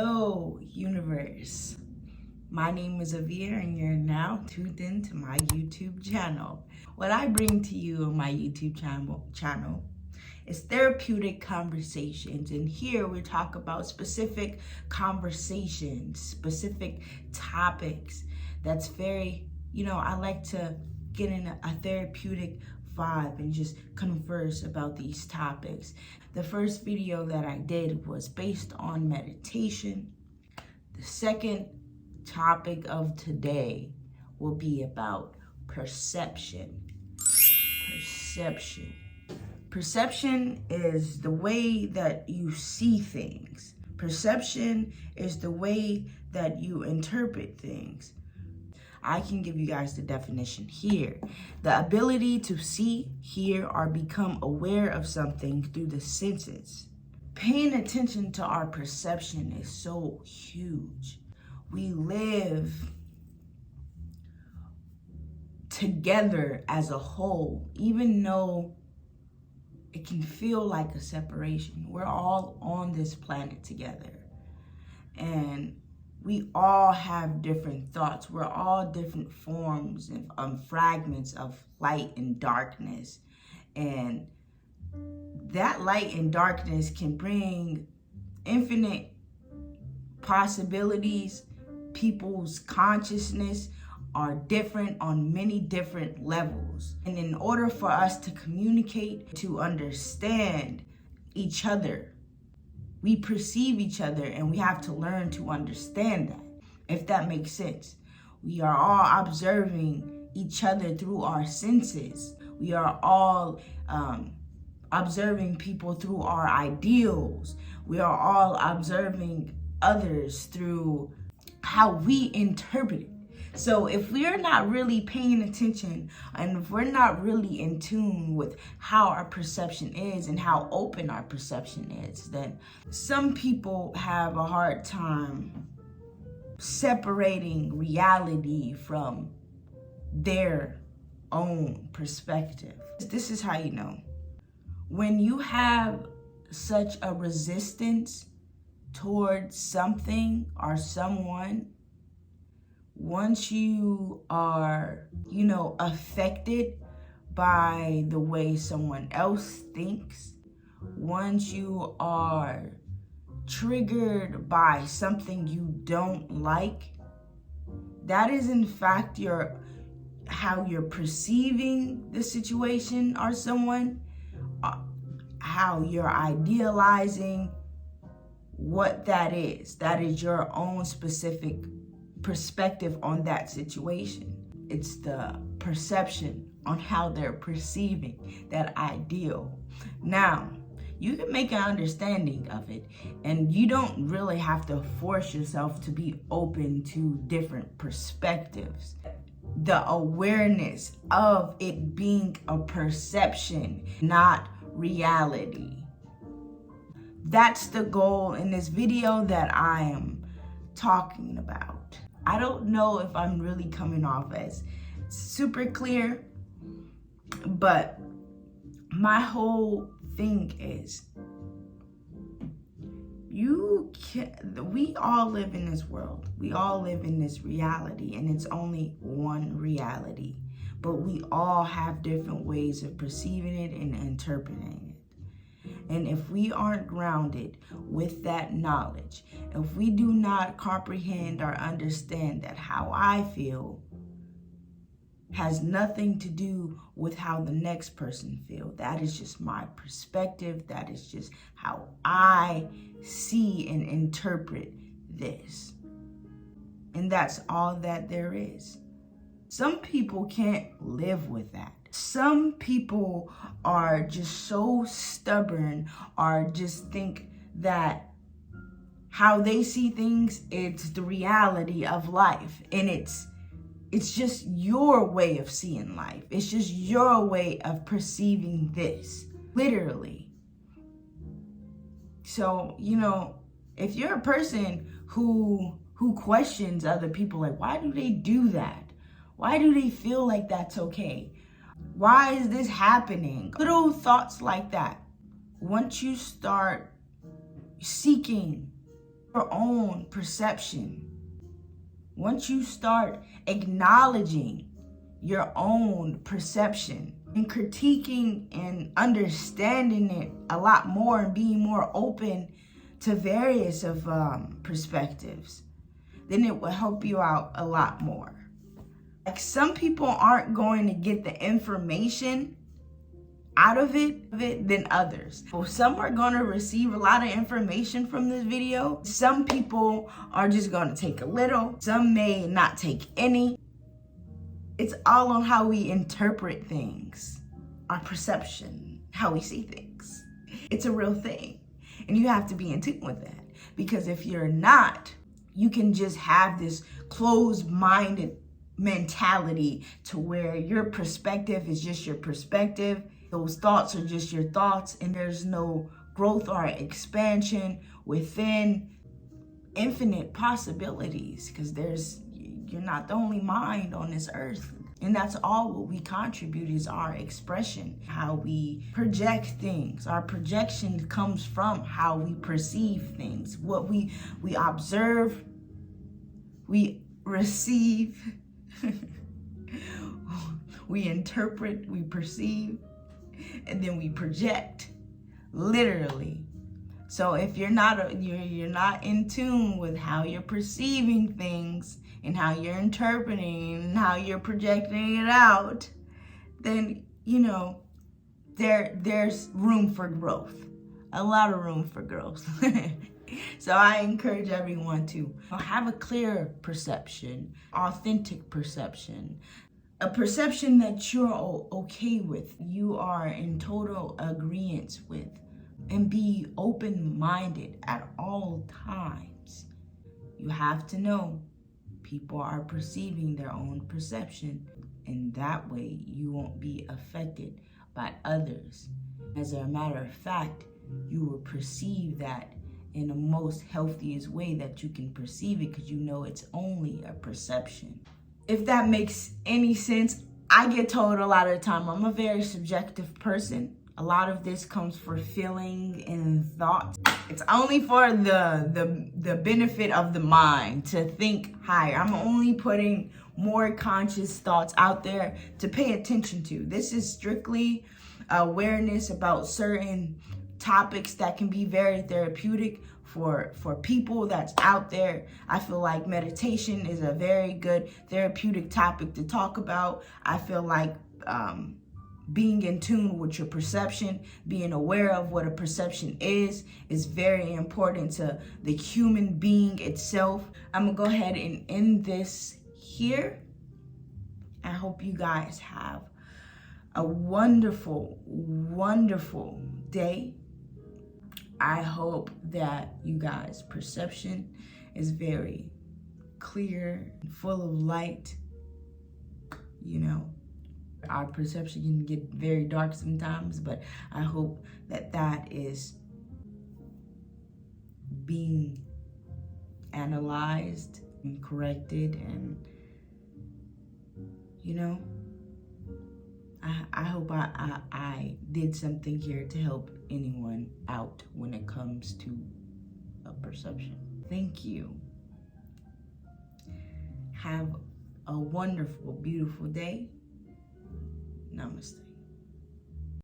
Hello, universe. My name is Avia, and you're now tuned into my YouTube channel. What I bring to you on my YouTube channel is therapeutic conversations, and here we talk about specific conversations, specific topics. That's very, I like to get in a therapeutic vibe and just converse about these topics. The first video that I did was based on meditation. The second topic of today will be about perception. Perception is the way that you see things. Perception is the way that you interpret things. I can give you guys the definition here. The ability to see, hear, or become aware of something through the senses. Paying attention to our perception is so huge. We live together as a whole, even though it can feel like a separation. We're all on this planet together. And we all have different thoughts. We're all different forms and fragments of light and darkness. And that light and darkness can bring infinite possibilities. People's consciousness are different on many different levels. And in order for us to communicate, to understand each other, we perceive each other, and we have to learn to understand that, if that makes sense. We are all observing each other through our senses. We are all observing people through our ideals. We are all observing others through how we interpret it. So if we're not really paying attention, and if we're not really in tune with how our perception is and how open our perception is, then some people have a hard time separating reality from their own perspective. This is how you know. When you have such a resistance towards something or someone, once you are, affected by the way someone else thinks, once you are triggered by something you don't like, that is in fact how you're perceiving the situation or someone, how you're idealizing what that is. That is your own specific perspective on that situation. It's the perception on how they're perceiving that ideal. Now, you can make an understanding of it, and you don't really have to force yourself to be open to different perspectives. The awareness of it being a perception, not reality. That's the goal in this video that I am talking about. I don't know if I'm really coming off as super clear, but my whole thing is, we all live in this world. We all live in this reality, and it's only one reality. But we all have different ways of perceiving it and interpreting it. And if we aren't grounded with that knowledge, if we do not comprehend or understand that how I feel has nothing to do with how the next person feels, that is just my perspective. That is just how I see and interpret this. And that's all that there is. Some people can't live with that. Some people are just so stubborn, or just think that how they see things, it's the reality of life. And it's just your way of seeing life. It's just your way of perceiving this, literally. So, if you're a person who questions other people, like, why do they do that? Why do they feel like that's okay? Why is this happening? Little thoughts like that. Once you start seeking your own perception. Once you start acknowledging your own perception and critiquing and understanding it a lot more and being more open to various of perspectives, then it will help you out a lot more. Like, some people aren't going to get the information out of it than others. So some are going to receive a lot of information from this video. Some people are just going to take a little. Some may not take any. It's all on how we interpret things, our perception, how we see things. It's a real thing. And you have to be in tune with that. Because if you're not, you can just have this closed-minded mentality to where your perspective is just your perspective. Those thoughts are just your thoughts, and there's no growth or expansion within infinite possibilities, because you're not the only mind on this earth. And that's all what we contribute is our expression, how we project things. Our projection comes from how we perceive things. What we observe, we receive, we interpret, we perceive, and then we project, literally. So if you're not you're not in tune with how you're perceiving things and how you're interpreting and how you're projecting it out, then there's room for growth, a lot of room for growth. So I encourage everyone to have a clear perception, authentic perception, a perception that you're okay with, you are in total agreement with, and be open-minded at all times. You have to know people are perceiving their own perception, and that way you won't be affected by others. As a matter of fact, you will perceive that in the most healthiest way that you can perceive it, because you know it's only a perception. If that makes any sense, I get told a lot of the time I'm a very subjective person. A lot of this comes for feeling and thought. It's only for the benefit of the mind to think higher. I'm only putting more conscious thoughts out there to pay attention to. This is strictly awareness about certain topics that can be very therapeutic for people that's out there. I feel like meditation is a very good therapeutic topic to talk about. I feel like being in tune with your perception, being aware of what a perception is very important to the human being itself. I'm gonna go ahead and end this here. I hope you guys have a wonderful, wonderful day. I hope that you guys' perception is very clear and full of light. Our perception can get very dark sometimes, but I hope that that is being analyzed and corrected, and I hope I did something here to help anyone out when it comes to a perception. Thank you. Have a wonderful, beautiful day. Namaste.